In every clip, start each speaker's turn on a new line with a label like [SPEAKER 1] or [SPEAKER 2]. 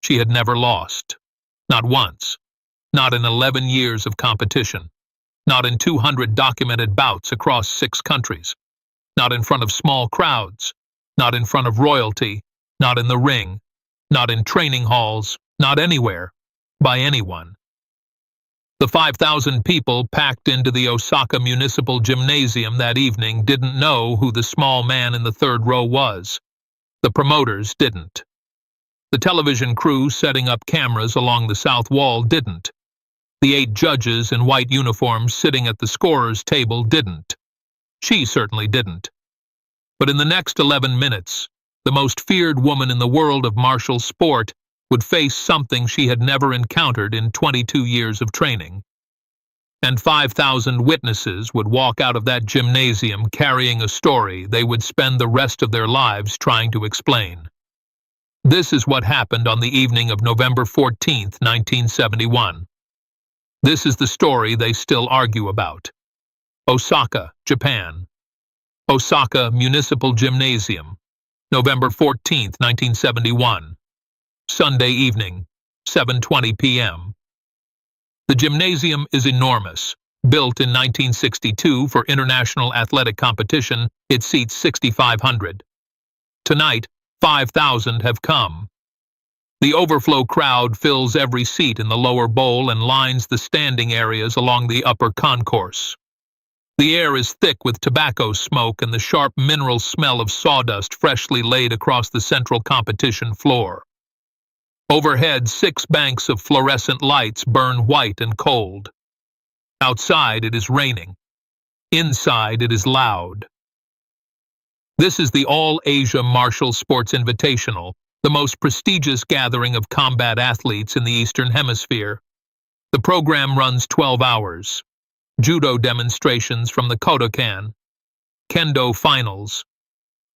[SPEAKER 1] She had never lost. Not once. Not in 11 years of competition. Not in 200 documented bouts across 6 countries. Not in front of small crowds. Not in front of royalty. Not in the ring. Not in training halls. Not anywhere. By anyone. The 5,000 people packed into the Osaka Municipal Gymnasium that evening didn't know who the small man in the third row was. The promoters didn't. The television crew setting up cameras along the south wall didn't. The 8 judges in white uniforms sitting at the scorer's table didn't. She certainly didn't. But in the next 11 minutes, the most feared woman in the world of martial sport would face something she had never encountered in 22 years of training. And 5,000 witnesses would walk out of that gymnasium carrying a story they would spend the rest of their lives trying to explain. This is what happened on the evening of November 14, 1971. This is the story they still argue about. Osaka, Japan. Osaka Municipal Gymnasium, November 14, 1971. Sunday evening, 7:20 p.m. The gymnasium is enormous. Built in 1962 for international athletic competition, it seats 6,500. Tonight, 5,000 have come. The overflow crowd fills every seat in the lower bowl and lines the standing areas along the upper concourse. The air is thick with tobacco smoke and the sharp mineral smell of sawdust freshly laid across the central competition floor. Overhead, 6 banks of fluorescent lights burn white and cold. Outside, it is raining. Inside, it is loud. This is the All-Asia Martial Sports Invitational, the most prestigious gathering of combat athletes in the Eastern Hemisphere. The program runs 12 hours. Judo demonstrations from the Kodokan, Kendo finals,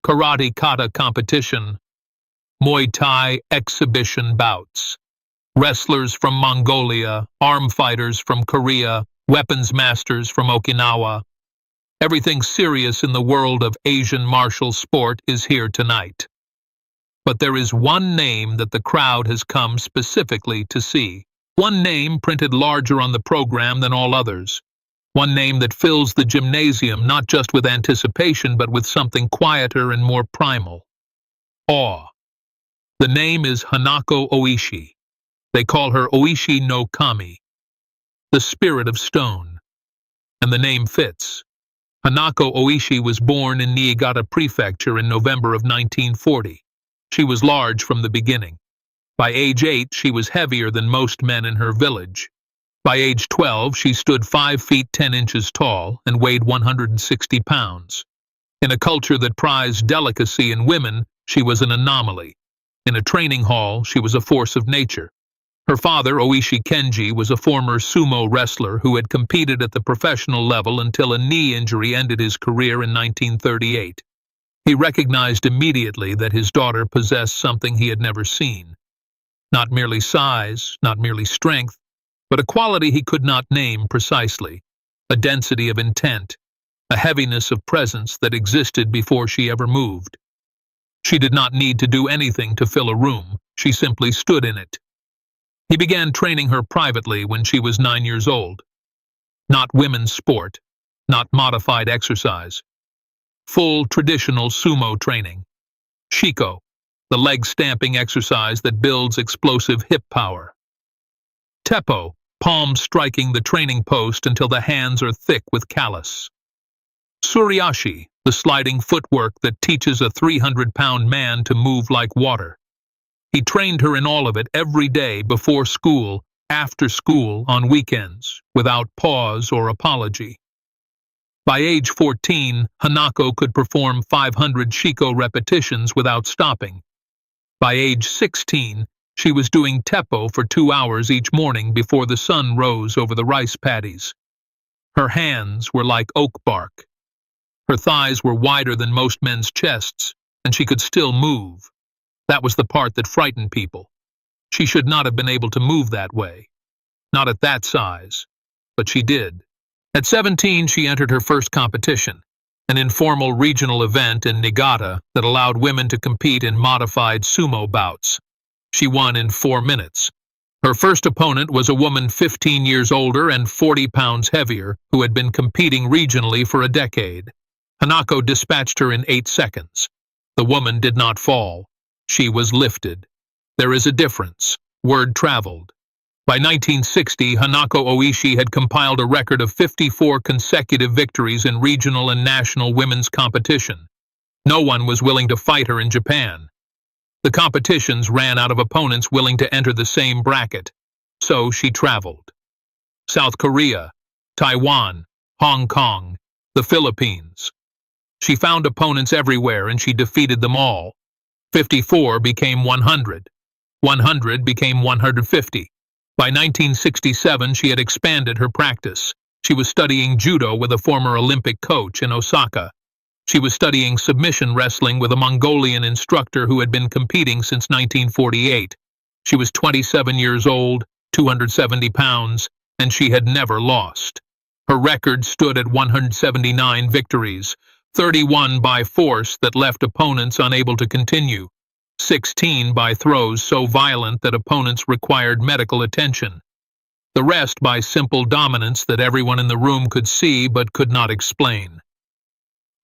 [SPEAKER 1] Karate Kata competition, Muay Thai exhibition bouts, wrestlers from Mongolia, arm fighters from Korea, weapons masters from Okinawa. Everything serious in the world of Asian martial sport is here tonight. But there is one name that the crowd has come specifically to see. One name printed larger on the program than all others. One name that fills the gymnasium not just with anticipation but with something quieter and more primal. Awe. The name is Hanako Ōishi. They call her Ōishi no Kami, the spirit of stone. And the name fits. Hanako Ōishi was born in Niigata Prefecture in November of 1940. She was large from the beginning. By age 8, she was heavier than most men in her village. By age 12, she stood 5 feet 10 inches tall and weighed 160 pounds. In a culture that prized delicacy in women, she was an anomaly. In a training hall, she was a force of nature. Her father, Ōishi Kenji, was a former sumo wrestler who had competed at the professional level until a knee injury ended his career in 1938. He recognized immediately that his daughter possessed something he had never seen. Not merely size, not merely strength, but a quality he could not name precisely, a density of intent, a heaviness of presence that existed before she ever moved. She did not need to do anything to fill a room, she simply stood in it. He began training her privately when she was 9 years old. Not women's sport, not modified exercise. Full traditional sumo training. Shiko, the leg-stamping exercise that builds explosive hip power. Teppo, palm striking the training post until the hands are thick with callus. Suriashi, the sliding footwork that teaches a 300-pound man to move like water. He trained her in all of it every day before school, after school, on weekends, without pause or apology. By age 14, Hanako could perform 500 Shiko repetitions without stopping. By age 16, she was doing teppo for 2 hours each morning before the sun rose over the rice paddies. Her hands were like oak bark. Her thighs were wider than most men's chests, and she could still move. That was the part that frightened people. She should not have been able to move that way. Not at that size. But she did. At 17, she entered her first competition, an informal regional event in Niigata that allowed women to compete in modified sumo bouts. She won in 4 minutes. Her first opponent was a woman 15 years older and 40 pounds heavier who had been competing regionally for a decade. Hanako dispatched her in 8 seconds. The woman did not fall. She was lifted. There is a difference. Word traveled. By 1960, Hanako Ōishi had compiled a record of 54 consecutive victories in regional and national women's competition. No one was willing to fight her in Japan. The competitions ran out of opponents willing to enter the same bracket, so she traveled. South Korea, Taiwan, Hong Kong, the Philippines. She found opponents everywhere and she defeated them all. 54 became 100. 100 became 150. By 1967, she had expanded her practice. She was studying judo with a former Olympic coach in Osaka. She was studying submission wrestling with a Mongolian instructor who had been competing since 1948. She was 27 years old, 270 pounds, and she had never lost. Her record stood at 179 victories, 31 by force that left opponents unable to continue, 16 by throws so violent that opponents required medical attention, the rest by simple dominance that everyone in the room could see but could not explain.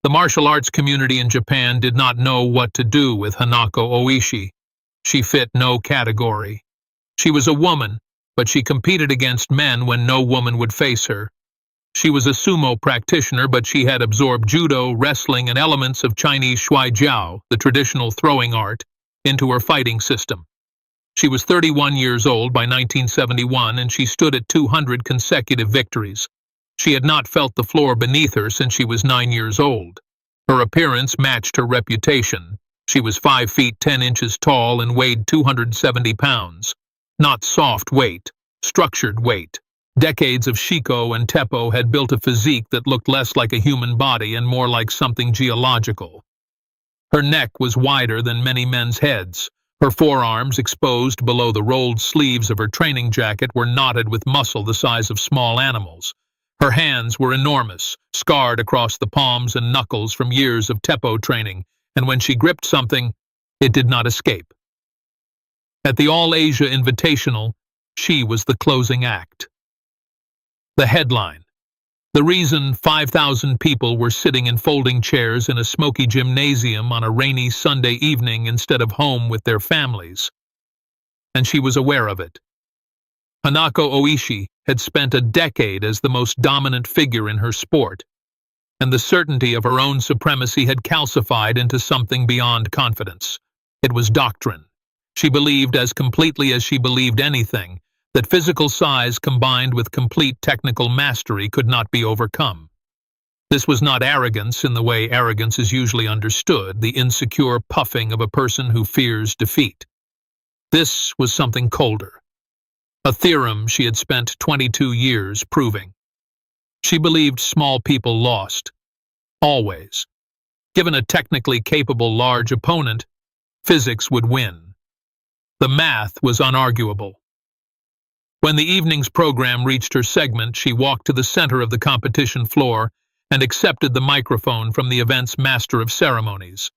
[SPEAKER 1] The martial arts community in Japan did not know what to do with Hanako Ōishi. She fit no category. She was a woman, but she competed against men when no woman would face her. She was a sumo practitioner, but she had absorbed judo, wrestling, and elements of Chinese shui jiao, the traditional throwing art, into her fighting system. She was 31 years old by 1971, and she stood at 200 consecutive victories. She had not felt the floor beneath her since she was 9 years old. Her appearance matched her reputation. She was 5 feet 10 inches tall and weighed 270 pounds. Not soft weight, structured weight. Decades of Shiko and Teppo had built a physique that looked less like a human body and more like something geological. Her neck was wider than many men's heads. Her forearms, exposed below the rolled sleeves of her training jacket, were knotted with muscle the size of small animals. Her hands were enormous, scarred across the palms and knuckles from years of Teppo training, and when she gripped something, it did not escape. At the All-Asia Invitational, she was the closing act. The headline. The reason 5,000 people were sitting in folding chairs in a smoky gymnasium on a rainy Sunday evening instead of home with their families. And she was aware of it. Hanako Ōishi had spent a decade as the most dominant figure in her sport, and the certainty of her own supremacy had calcified into something beyond confidence. It was doctrine. She believed, as completely as she believed anything, that physical size combined with complete technical mastery could not be overcome. This was not arrogance in the way arrogance is usually understood, the insecure puffing of a person who fears defeat. This was something colder. A theorem she had spent 22 years proving. She believed small people lost. Always. Given a technically capable large opponent, physics would win. The math was unarguable. When the evening's program reached her segment, she walked to the center of the competition floor and accepted the microphone from the event's master of ceremonies,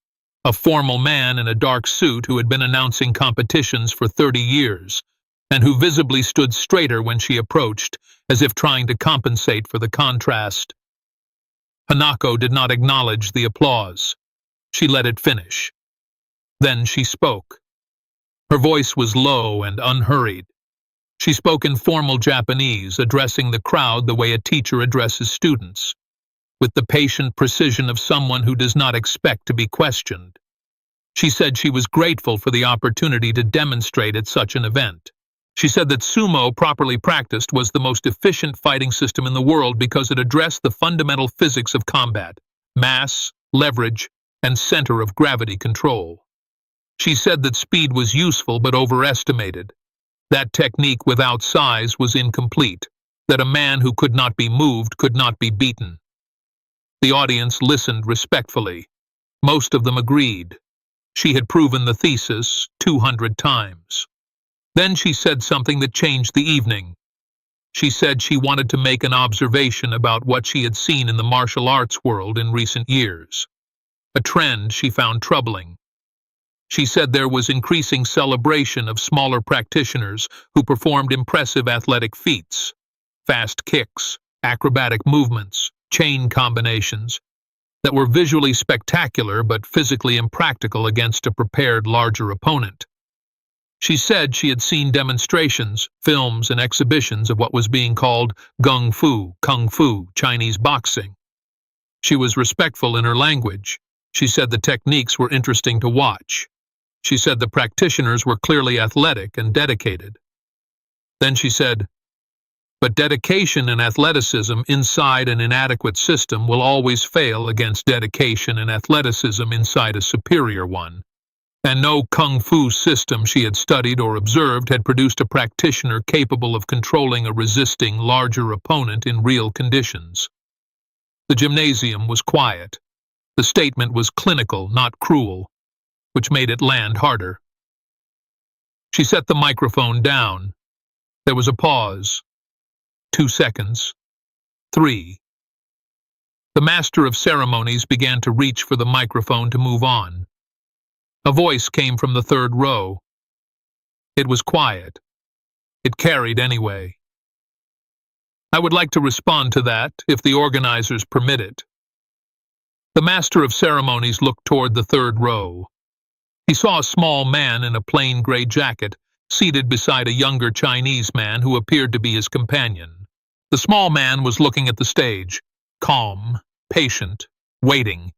[SPEAKER 1] a formal man in a dark suit who had been announcing competitions for 30 years, and who visibly stood straighter when she approached, as if trying to compensate for the contrast. Hanako did not acknowledge the applause. She let it finish. Then she spoke. Her voice was low and unhurried. She spoke in formal Japanese, addressing the crowd the way a teacher addresses students, with the patient precision of someone who does not expect to be questioned. She said she was grateful for the opportunity to demonstrate at such an event. She said that sumo, properly practiced, was the most efficient fighting system in the world because it addressed the fundamental physics of combat, mass, leverage, and center of gravity control. She said that speed was useful but overestimated. That technique without size was incomplete, that a man who could not be moved could not be beaten. The audience listened respectfully. Most of them agreed. She had proven the thesis 200 times. Then she said something that changed the evening. She said she wanted to make an observation about what she had seen in the martial arts world in recent years. A trend she found troubling. She said there was increasing celebration of smaller practitioners who performed impressive athletic feats, fast kicks, acrobatic movements, chain combinations, that were visually spectacular but physically impractical against a prepared larger opponent. She said she had seen demonstrations, films, and exhibitions of what was being called kung fu, Chinese boxing. She was respectful in her language. She said the techniques were interesting to watch. She said the practitioners were clearly athletic and dedicated. Then she said, "But dedication and athleticism inside an inadequate system will always fail against dedication and athleticism inside a superior one. And no kung fu system she had studied or observed had produced a practitioner capable of controlling a resisting, larger opponent in real conditions." The gymnasium was quiet. The statement was clinical, not cruel, which made it land harder. She set the microphone down. There was a pause. 2 seconds. 3. The master of ceremonies began to reach for the microphone to move on. A voice came from the third row. It was quiet. It carried anyway. "I would like to respond to that, if the organizers permit it." The master of ceremonies looked toward the third row. He saw a small man in a plain gray jacket, seated beside a younger Chinese man who appeared to be his companion. The small man was looking at the stage, calm, patient, waiting.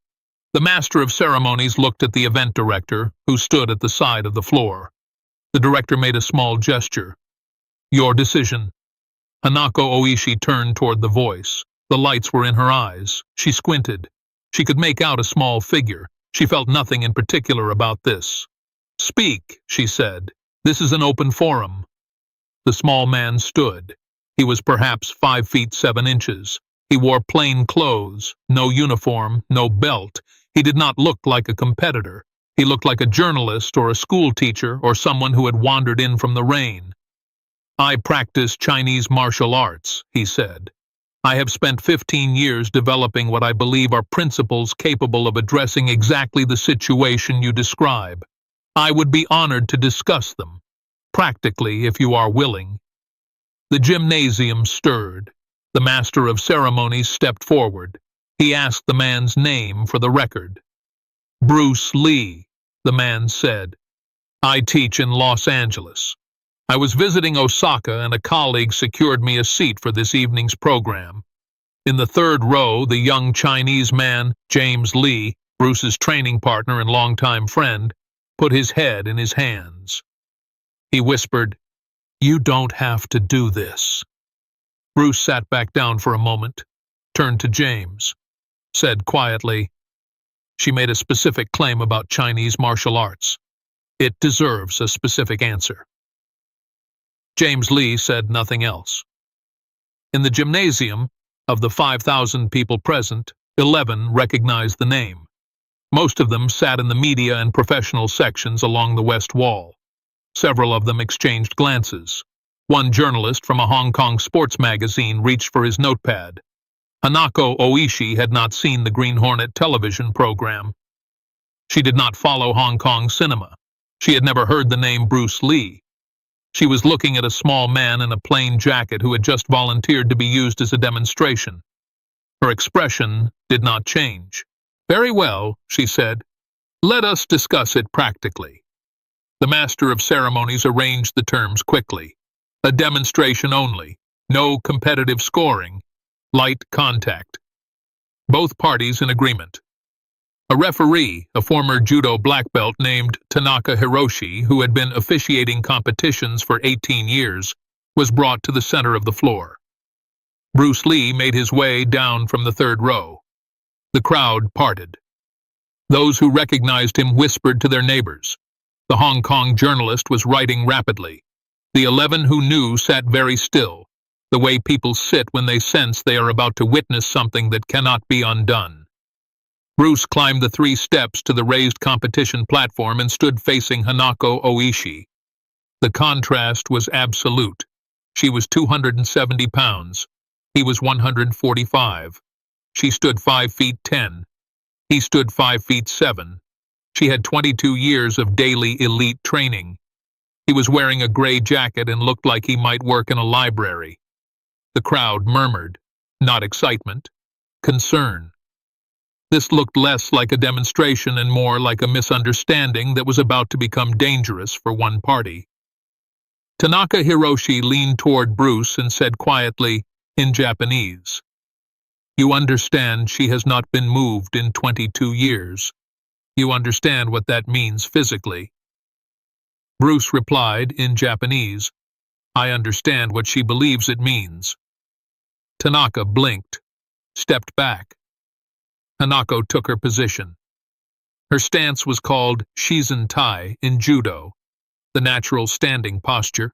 [SPEAKER 1] The master of ceremonies looked at the event director, who stood at the side of the floor. The director made a small gesture. "Your decision." Hanako Ōishi turned toward the voice. The lights were in her eyes. She squinted. She could make out a small figure. She felt nothing in particular about this. "Speak," she said. "This is an open forum." The small man stood. He was perhaps 5 feet 7 inches. He wore plain clothes, no uniform, no belt. He did not look like a competitor. He looked like a journalist or a school teacher or someone who had wandered in from the rain. "I practice Chinese martial arts," he said. "I have spent 15 years developing what I believe are principles capable of addressing exactly the situation you describe. I would be honored to discuss them, practically if you are willing." The gymnasium stirred. The master of ceremonies stepped forward. He asked the man's name for the record. "Bruce Lee," the man said. "I teach in Los Angeles. I was visiting Osaka and a colleague secured me a seat for this evening's program. In the third row, the young Chinese man, James Lee, Bruce's training partner and longtime friend, put his head in his hands. He whispered, "You don't have to do this." Bruce sat back down for a moment, turned to James, said quietly, "She made a specific claim about Chinese martial arts. It deserves a specific answer." James Lee said nothing else. In the gymnasium, of the 5,000 people present, 11 recognized the name. Most of them sat in the media and professional sections along the west wall. Several of them exchanged glances. One journalist from a Hong Kong sports magazine reached for his notepad. Hanako Ōishi had not seen the Green Hornet television program. She did not follow Hong Kong cinema. She had never heard the name Bruce Lee. She was looking at a small man in a plain jacket who had just volunteered to be used as a demonstration. Her expression did not change. "Very well," she said. "Let us discuss it practically." The master of ceremonies arranged the terms quickly. A demonstration only. No competitive scoring. Light contact. Both parties in agreement. A referee, a former judo black belt named Hanako Ōishi, who had been officiating competitions for 18 years, was brought to the center of the floor. Bruce Lee made his way down from the third row. The crowd parted. Those who recognized him whispered to their neighbors. The Hong Kong journalist was writing rapidly. The 11 who knew sat very still, the way people sit when they sense they are about to witness something that cannot be undone. Bruce climbed the 3 steps to the raised competition platform and stood facing Hanako Ōishi. The contrast was absolute. She was 270 pounds. He was 145. She stood 5 feet 10. He stood 5 feet 7. She had 22 years of daily elite training. He was wearing a gray jacket and looked like he might work in a library. The crowd murmured, not excitement, concern. This looked less like a demonstration and more like a misunderstanding that was about to become dangerous for one party. Hanako Ōishi leaned toward Bruce and said quietly, in Japanese, "You understand she has not been moved in 22 years. You understand what that means physically." Bruce replied in Japanese, "I understand what she believes it means." Tanaka blinked, stepped back. Hanako took her position. Her stance was called Shizen Tai in judo, the natural standing posture,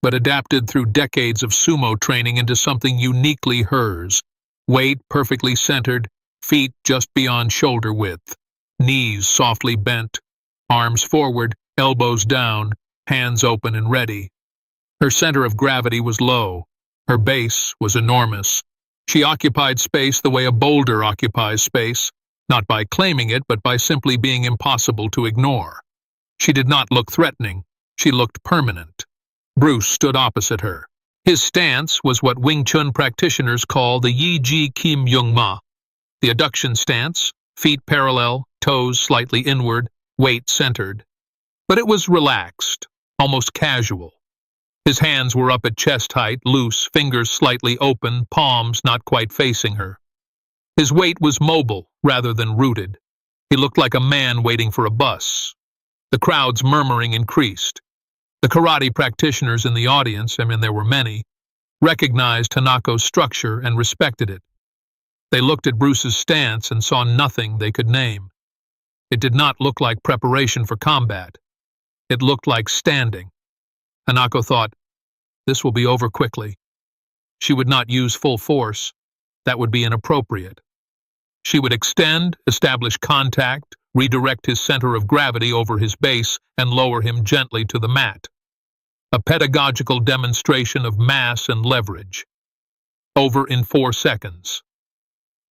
[SPEAKER 1] but adapted through decades of sumo training into something uniquely hers. Weight perfectly centered, feet just beyond shoulder width, knees softly bent, arms forward, elbows down, hands open and ready. Her center of gravity was low. Her base was enormous. She occupied space the way a boulder occupies space, not by claiming it, but by simply being impossible to ignore. She did not look threatening. She looked permanent. Bruce stood opposite her. His stance was what Wing Chun practitioners call the Yi Ji Kim Yung Ma, the adduction stance, feet parallel, toes slightly inward, weight centered. But it was relaxed, almost casual. His hands were up at chest height, loose, fingers slightly open, palms not quite facing her. His weight was mobile rather than rooted. He looked like a man waiting for a bus. The crowd's murmuring increased. The karate practitioners in the audience, there were many, recognized Hanako's structure and respected it. They looked at Bruce's stance and saw nothing they could name. It did not look like preparation for combat. It looked like standing. Hanako thought, this will be over quickly. She would not use full force. That would be inappropriate. She would extend, establish contact, redirect his center of gravity over his base, and lower him gently to the mat. A pedagogical demonstration of mass and leverage. Over in 4 seconds.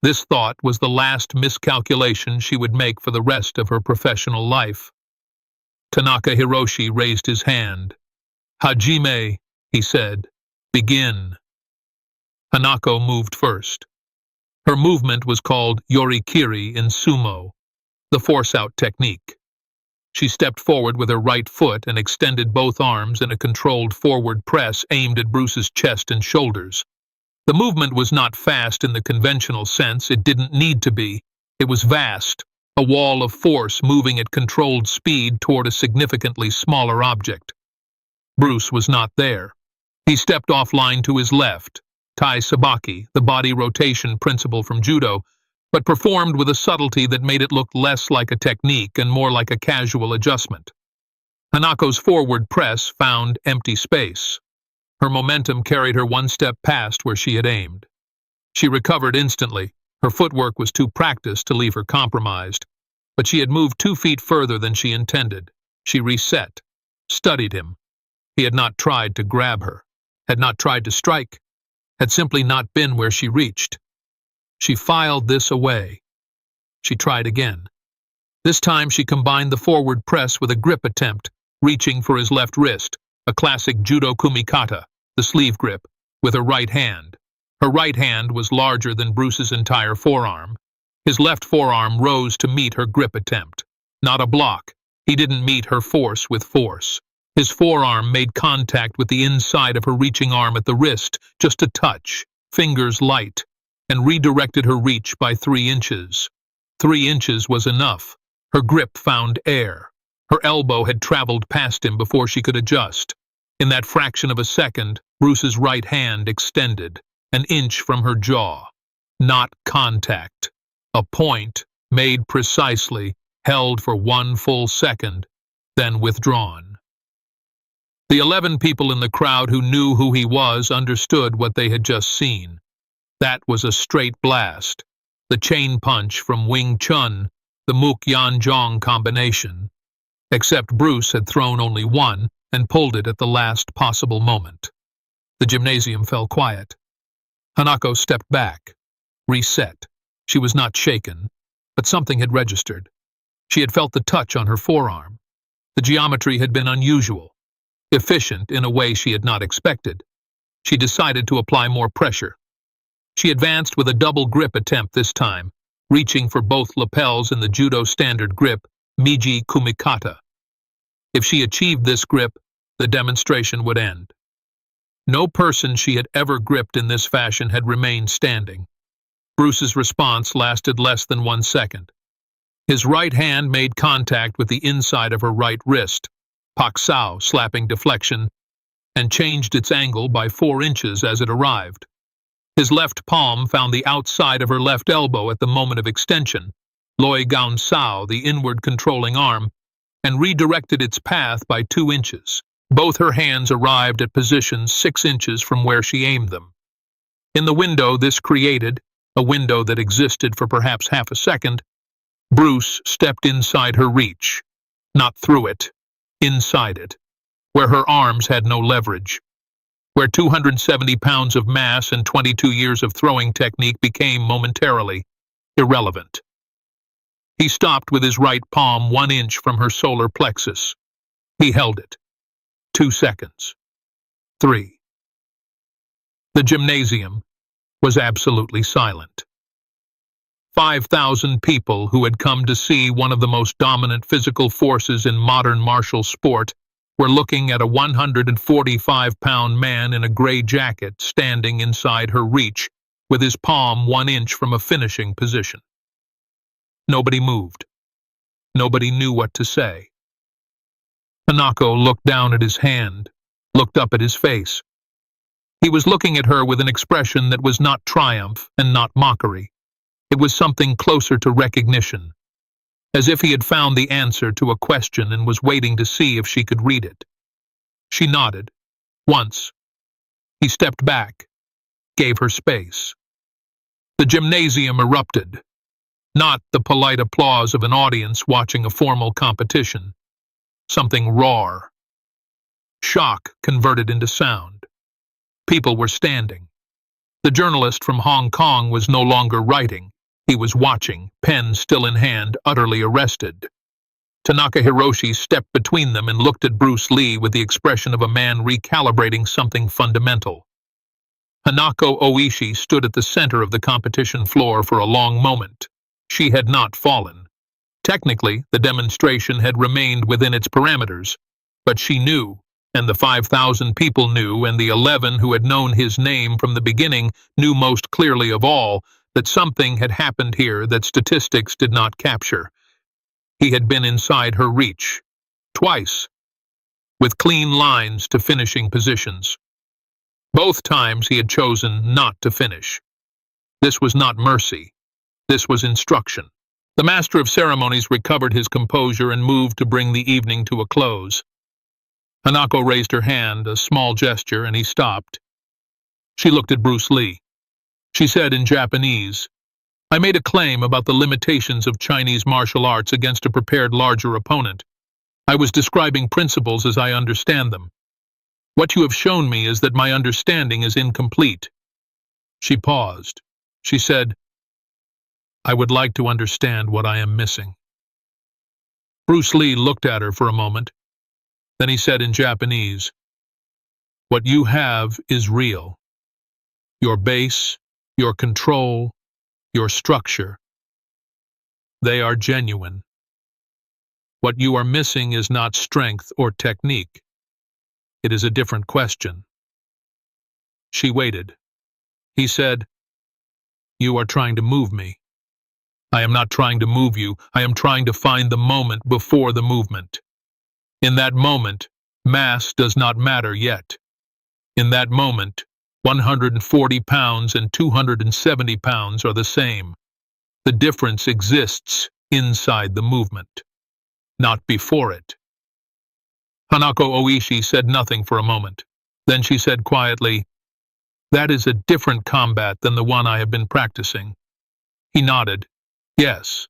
[SPEAKER 1] This thought was the last miscalculation she would make for the rest of her professional life. Hanako Ōishi raised his hand. "Hajime," he said. "Begin." Hanako moved first. Her movement was called yorikiri in sumo, the force-out technique. She stepped forward with her right foot and extended both arms in a controlled forward press aimed at Bruce's chest and shoulders. The movement was not fast in the conventional sense. It didn't need to be. It was vast, a wall of force moving at controlled speed toward a significantly smaller object. Bruce was not there. He stepped offline to his left, Tai Sabaki, the body rotation principle from judo, but performed with a subtlety that made it look less like a technique and more like a casual adjustment. Hanako's forward press found empty space. Her momentum carried her one step past where she had aimed. She recovered instantly. Her footwork was too practiced to leave her compromised, but she had moved 2 feet further than she intended. She reset, studied him. He had not tried to grab her, had not tried to strike, had simply not been where she reached. She filed this away. She tried again. This time she combined the forward press with a grip attempt, reaching for his left wrist, a classic judo kumikata, the sleeve grip, with her right hand. Her right hand was larger than Bruce's entire forearm. His left forearm rose to meet her grip attempt. Not a block. He didn't meet her force with force. His forearm made contact with the inside of her reaching arm at the wrist, just a touch, fingers light, and redirected her reach by 3 inches. 3 inches was enough. Her grip found air. Her elbow had traveled past him before she could adjust. In that fraction of a second, Bruce's right hand extended, an inch from her jaw. Not contact. A point, made precisely, held for 1 full second, then withdrawn. The 11 people in the crowd who knew who he was understood what they had just seen. That was a straight blast. The chain punch from Wing Chun, the Muk Yan Jong combination. Except Bruce had thrown only one and pulled it at the last possible moment. The gymnasium fell quiet. Hanako stepped back, reset. She was not shaken, but something had registered. She had felt the touch on her forearm. The geometry had been unusual, efficient in a way she had not expected. She decided to apply more pressure. She advanced with a double grip attempt this time, reaching for both lapels in the judo standard grip, Miji Kumikata. If she achieved this grip, the demonstration would end. No person she had ever gripped in this fashion had remained standing. Bruce's response lasted less than 1 second. His right hand made contact with the inside of her right wrist, paksao slapping deflection, and changed its angle by 4 inches as it arrived. His left palm found the outside of her left elbow at the moment of extension, loi gaun sao, the inward controlling arm, and redirected its path by 2 inches. Both her hands arrived at positions 6 inches from where she aimed them. In the window this created, a window that existed for perhaps half a second, Bruce stepped inside her reach, not through it, inside it, where her arms had no leverage, where 270 pounds of mass and 22 years of throwing technique became momentarily irrelevant. He stopped with his right palm 1 inch from her solar plexus. He held it. 2 seconds. 3. The gymnasium was absolutely silent. 5,000 people who had come to see one of the most dominant physical forces in modern martial sport were looking at a 145-pound man in a gray jacket standing inside her reach with his palm 1 inch from a finishing position. Nobody moved. Nobody knew what to say. Hanako looked down at his hand, looked up at his face. He was looking at her with an expression that was not triumph and not mockery. It was something closer to recognition, as if he had found the answer to a question and was waiting to see if she could read it. She nodded. Once. He stepped back, gave her space. The gymnasium erupted. Not the polite applause of an audience watching a formal competition. Something raw. Shock converted into sound. People were standing. The journalist from Hong Kong was no longer writing. He was watching, pen still in hand, utterly arrested. Tanaka Hiroshi stepped between them and looked at Bruce Lee with the expression of a man recalibrating something fundamental. Hanako Ōishi stood at the center of the competition floor for a long moment. She had not fallen. Technically, the demonstration had remained within its parameters, but she knew, and the 5,000 people knew, and the 11 who had known his name from the beginning knew most clearly of all, that something had happened here that statistics did not capture. He had been inside her reach, twice, with clean lines to finishing positions. Both times he had chosen not to finish. This was not mercy. This was instruction. The master of ceremonies recovered his composure and moved to bring the evening to a close. Hanako raised her hand, a small gesture, and he stopped. She looked at Bruce Lee. She said in Japanese, "I made a claim about the limitations of Chinese martial arts against a prepared larger opponent. I was describing principles as I understand them. What you have shown me is that my understanding is incomplete." She paused. She said, "I would like to understand what I am missing." Bruce Lee looked at her for a moment. Then he said in Japanese, "What you have is real. Your base, your control, your structure. They are genuine. What you are missing is not strength or technique. It is a different question." She waited. He said, "You are trying to move me. I am not trying to move you. I am trying to find the moment before the movement. In that moment, mass does not matter yet. In that moment, 140 pounds and 270 pounds are the same. The difference exists inside the movement, not before it." Hanako Ōishi said nothing for a moment. Then she said quietly, "That is a different combat than the one I have been practicing." He nodded. "Yes."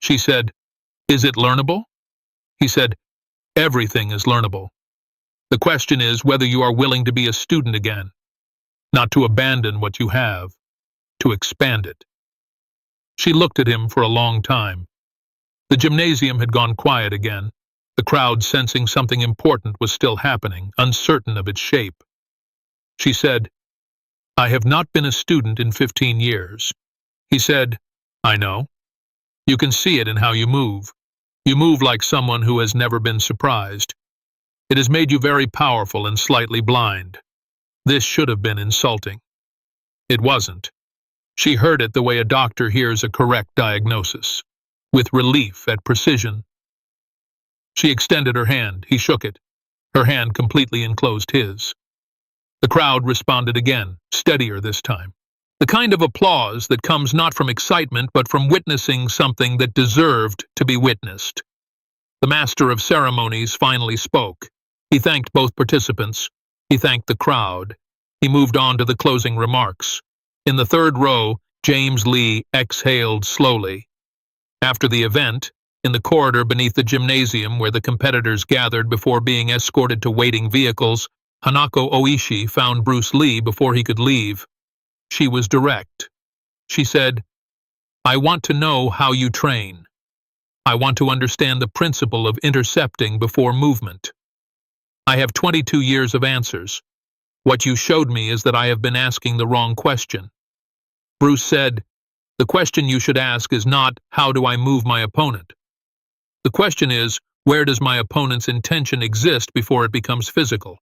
[SPEAKER 1] She said, "Is it learnable?" He said, "Everything is learnable. The question is whether you are willing to be a student again, not to abandon what you have, to expand it." She looked at him for a long time. The gymnasium had gone quiet again, the crowd sensing something important was still happening, uncertain of its shape. She said, "I have not been a student in 15 years. He said, "I know. You can see it in how you move. You move like someone who has never been surprised. It has made you very powerful and slightly blind. This should have been insulting." It wasn't. She heard it the way a doctor hears a correct diagnosis, with relief at precision. She extended her hand. He shook it. Her hand completely enclosed his. The crowd responded again, steadier this time. The kind of applause that comes not from excitement but from witnessing something that deserved to be witnessed. The master of ceremonies finally spoke. He thanked both participants. He thanked the crowd. He moved on to the closing remarks. In the third row, James Lee exhaled slowly. After the event, in the corridor beneath the gymnasium where the competitors gathered before being escorted to waiting vehicles, Hanako Ōishi found Bruce Lee before he could leave. She was direct. She said, "I want to know how you train. I want to understand the principle of intercepting before movement. I have 22 years of answers. What you showed me is that I have been asking the wrong question." Bruce said, "The question you should ask is not, how do I move my opponent? The question is, where does my opponent's intention exist before it becomes physical?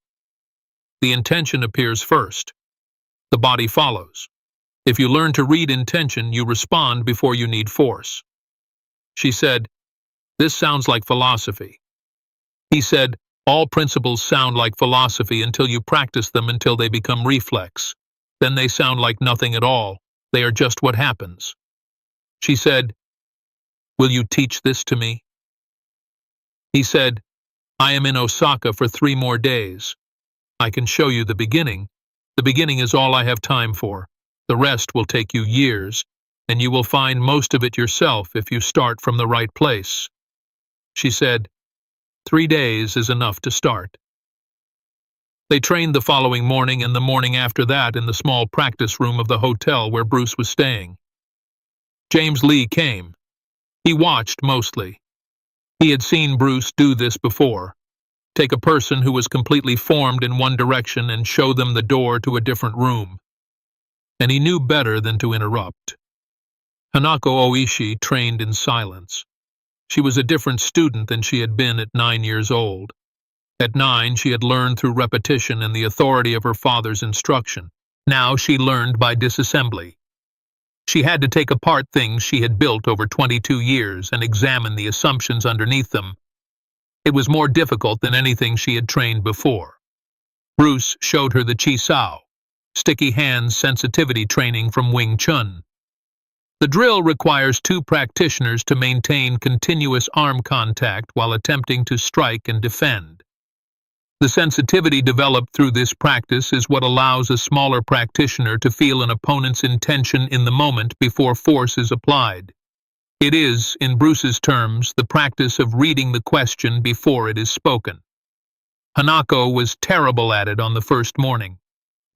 [SPEAKER 1] The intention appears first. The body follows. If you learn to read intention, you respond before you need force." She said, "This sounds like philosophy." He said, "All principles sound like philosophy until you practice them until they become reflex. Then they sound like nothing at all. They are just what happens." She said, "Will you teach this to me?" He said, "I am in Osaka for 3 more days. I can show you the beginning. The beginning is all I have time for. The rest will take you years, and you will find most of it yourself if you start from the right place." She said, 3 days is enough to start. They trained the following morning and the morning after that in the small practice room of the hotel where Bruce was staying. James Lee came. He watched mostly. He had seen Bruce do this before. Take a person who was completely formed in one direction and show them the door to a different room. And he knew better than to interrupt. Hanako Ōishi trained in silence. She was a different student than she had been at 9 years old. At 9, she had learned through repetition and the authority of her father's instruction. Now she learned by disassembly. She had to take apart things she had built over 22 years and examine the assumptions underneath them. It was more difficult than anything she had trained before. Bruce showed her the Chi Sao, sticky hands sensitivity training from Wing Chun. The drill requires 2 practitioners to maintain continuous arm contact while attempting to strike and defend. The sensitivity developed through this practice is what allows a smaller practitioner to feel an opponent's intention in the moment before force is applied. It is, in Bruce's terms, the practice of reading the question before it is spoken. Hanako was terrible at it on the first morning.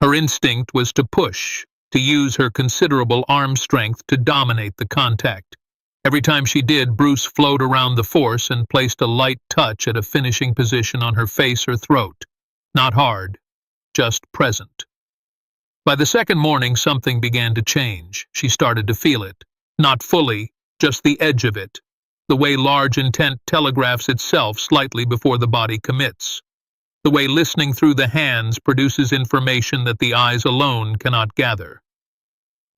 [SPEAKER 1] Her instinct was to push, to use her considerable arm strength to dominate the contact. Every time she did, Bruce flowed around the force and placed a light touch at a finishing position on her face or throat. Not hard, just present. By the second morning, something began to change. She started to feel it. Not fully, just the edge of it, the way large intent telegraphs itself slightly before the body commits. The way listening through the hands produces information that the eyes alone cannot gather.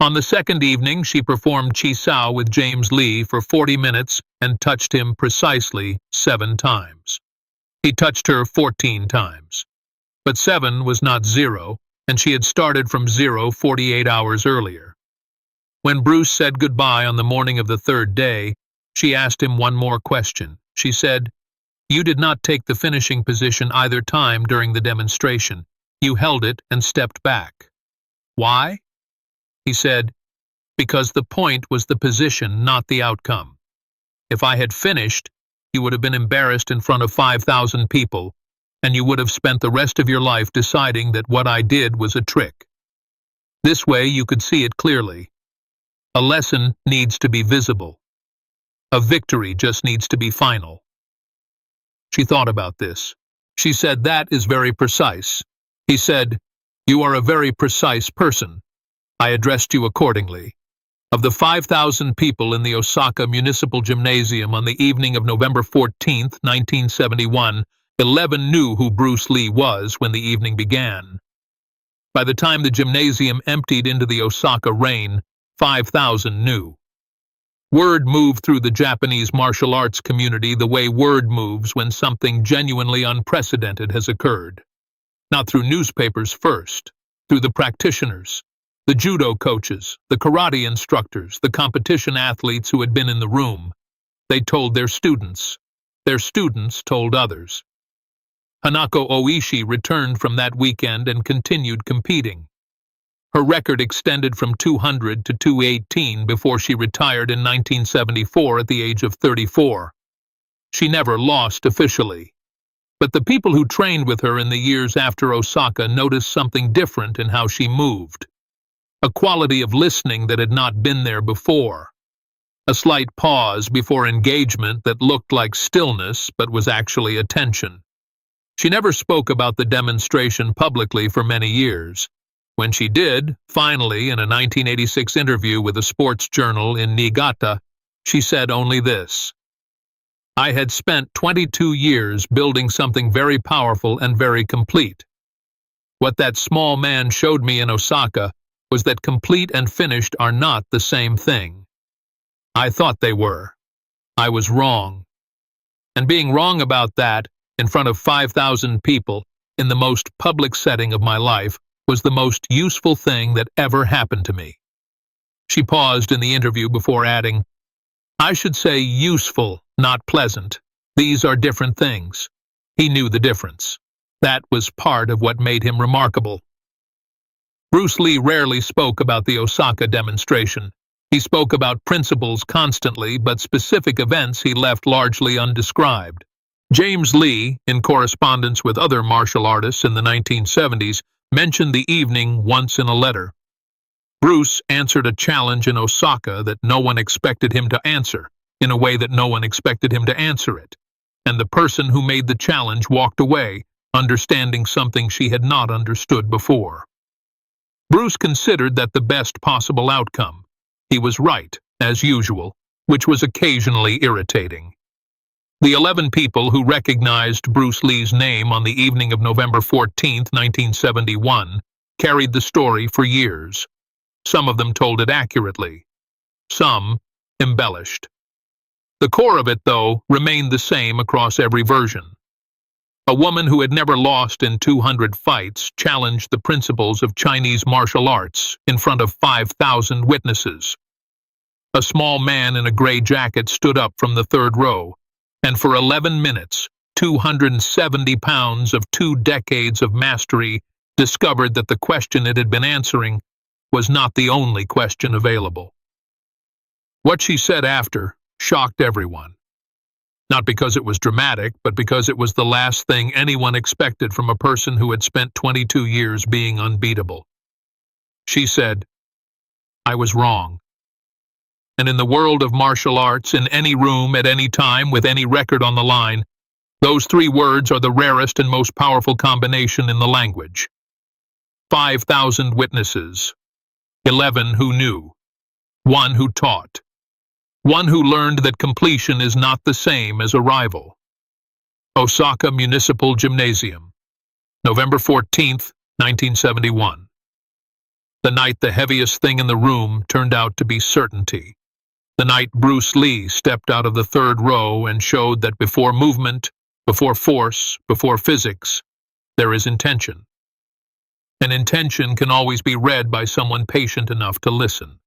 [SPEAKER 1] On the second evening, she performed Chi Sao with James Lee for 40 minutes and touched him precisely 7 times. He touched her 14 times. But 7 was not 0, and she had started from 0 48 hours earlier. When Bruce said goodbye on the morning of the 3rd day, she asked him one more question. She said, "You did not take the finishing position either time during the demonstration. You held it and stepped back. Why?" He said, "Because the point was the position, not the outcome. If I had finished, you would have been embarrassed in front of 5,000 people, and you would have spent the rest of your life deciding that what I did was a trick. This way you could see it clearly. A lesson needs to be visible. A victory just needs to be final. She thought about this. She said, "That is very precise." He said, "You are a very precise person. I addressed you accordingly." Of the 5,000 people in the Osaka Municipal Gymnasium on the evening of November 14, 1971, 11 knew who Bruce Lee was when the evening began. By the time the gymnasium emptied into the Osaka rain, 5,000 knew. Word moved through the Japanese martial arts community the way word moves when something genuinely unprecedented has occurred. Not through newspapers first, through the practitioners, the judo coaches, the karate instructors, the competition athletes who had been in the room. They told their students told others. Hanako Ōishi returned from that weekend and continued competing. Her record extended from 200 to 218 before she retired in 1974 at the age of 34. She never lost officially. But the people who trained with her in the years after Osaka noticed something different in how she moved. A quality of listening that had not been there before. A slight pause before engagement that looked like stillness but was actually attention. She never spoke about the demonstration publicly for many years. When she did, finally, in a 1986 interview with a sports journal in Niigata, she said only this: "I had spent 22 years building something very powerful and very complete. What that small man showed me in Osaka was that complete and finished are not the same thing. I thought they were. I was wrong. And being wrong about that, in front of 5,000 people, in the most public setting of my life, was the most useful thing that ever happened to me." She paused in the interview before adding, "I should say useful, not pleasant. These are different things." He knew the difference. That was part of what made him remarkable. Bruce Lee rarely spoke about the Osaka demonstration. He spoke about principles constantly, but specific events he left largely undescribed. James Lee, in correspondence with other martial artists in the 1970s, mentioned the evening once in a letter. Bruce answered a challenge in Osaka that no one expected him to answer, in a way that no one expected him to answer it, and the person who made the challenge walked away, understanding something she had not understood before. Bruce considered that the best possible outcome. He was right, as usual, which was occasionally irritating. The 11 people who recognized Bruce Lee's name on the evening of November 14, 1971, carried the story for years. Some of them told it accurately. Some embellished. The core of it, though, remained the same across every version. A woman who had never lost in 200 fights challenged the principles of Chinese martial arts in front of 5,000 witnesses. A small man in a gray jacket stood up from the third row, and for 11 minutes, 270 pounds of 2 decades of mastery discovered that the question it had been answering was not the only question available. What she said after shocked everyone. Not because it was dramatic, but because it was the last thing anyone expected from a person who had spent 22 years being unbeatable. She said, "I was wrong." And in the world of martial arts, in any room, at any time, with any record on the line, those 3 words are the rarest and most powerful combination in the language. 5,000 witnesses, 11 who knew, 1 who taught, 1 who learned that completion is not the same as arrival. Osaka Municipal Gymnasium, November 14, 1971. The night the heaviest thing in the room turned out to be certainty. The night Bruce Lee stepped out of the third row and showed that before movement, before force, before physics, there is intention. And intention can always be read by someone patient enough to listen.